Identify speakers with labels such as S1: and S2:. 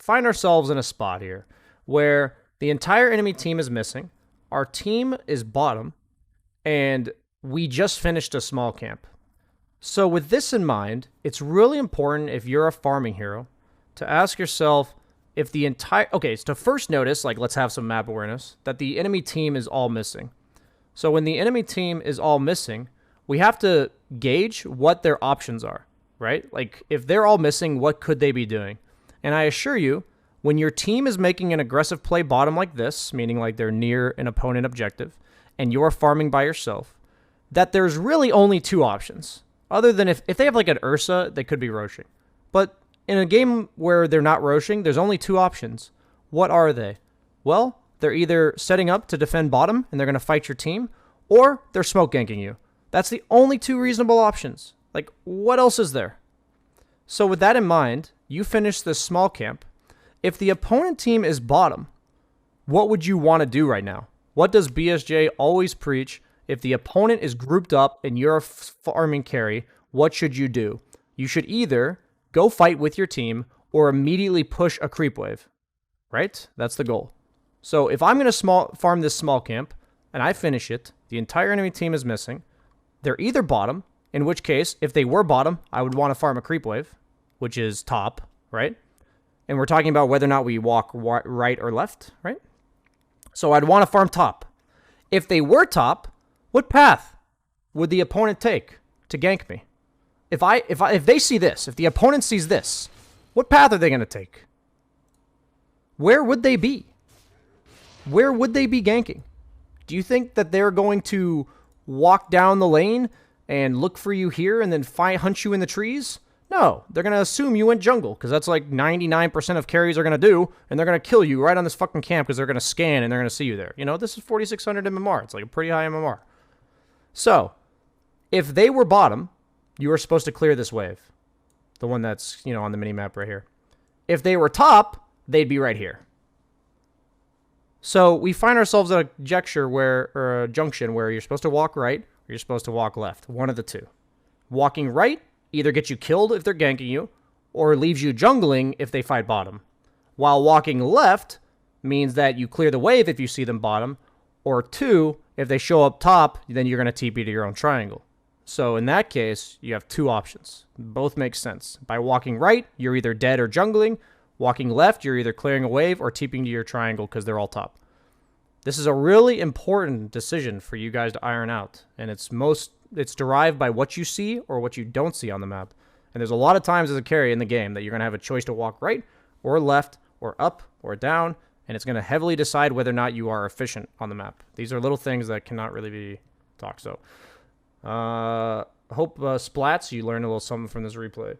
S1: find ourselves in a spot here where the entire enemy team is missing, our team is bottom, and we just finished a small camp. So with this in mind, it's really important if you're a farming hero to ask yourself if the entire... Okay, so to first notice, like let's have some map awareness, that the enemy team is all missing. So when the enemy team is all missing, we have to gauge what their options are, right? Like if they're all missing, what could they be doing? And I assure you, when your team is making an aggressive play bottom like this, meaning like they're near an opponent objective, and you're farming by yourself, that there's really only two options. Other than if they have like an Ursa, they could be roshing. But in a game where they're not roshing, there's only two options. What are they? Well, they're either setting up to defend bottom and they're going to fight your team, or they're smoke ganking you. That's the only two reasonable options. Like, what else is there? So with that in mind, you finish this small camp. If the opponent team is bottom, what would you want to do right now? What does BSJ always preach? If the opponent is grouped up and you're a farming carry, what should you do? You should either go fight with your team or immediately push a creep wave, right? That's the goal. So if I'm going to farm this small camp and I finish it, the entire enemy team is missing. They're either bottom, in which case, if they were bottom, I would want to farm a creep wave, which is top, right? And we're talking about whether or not we walk right or left, right? So I'd want to farm top. If they were top, what path would the opponent take to gank me? If they see this, if the opponent sees this, what path are they going to take? Where would they be? Where would they be ganking? Do you think that they're going to walk down the lane and look for you here and then hunt you in the trees? No, they're going to assume you went jungle because that's like 99% of carries are going to do, and they're going to kill you right on this fucking camp because they're going to scan and they're going to see you there. You know, this is 4,600 MMR. It's like a pretty high MMR. So, if they were bottom, you were supposed to clear this wave. The one that's, you know, on the mini-map right here. If they were top, they'd be right here. So, we find ourselves at a junction where you're supposed to walk right or you're supposed to walk left. One of the two. Walking right either gets you killed if they're ganking you, or leaves you jungling if they fight bottom. While walking left means that you clear the wave if you see them bottom, or two, if they show up top, then you're going to TP to your own triangle. So in that case, you have two options. Both make sense. By walking right, you're either dead or jungling. Walking left, you're either clearing a wave or TPing to your triangle because they're all top. This is a really important decision for you guys to iron out, and it's derived by what you see or what you don't see on the map. And there's a lot of times as a carry in the game that you're going to have a choice to walk right or left or up or down, and it's going to heavily decide whether or not you are efficient on the map. These are little things that cannot really be talked. So, hope Splats, you learned a little something from this replay.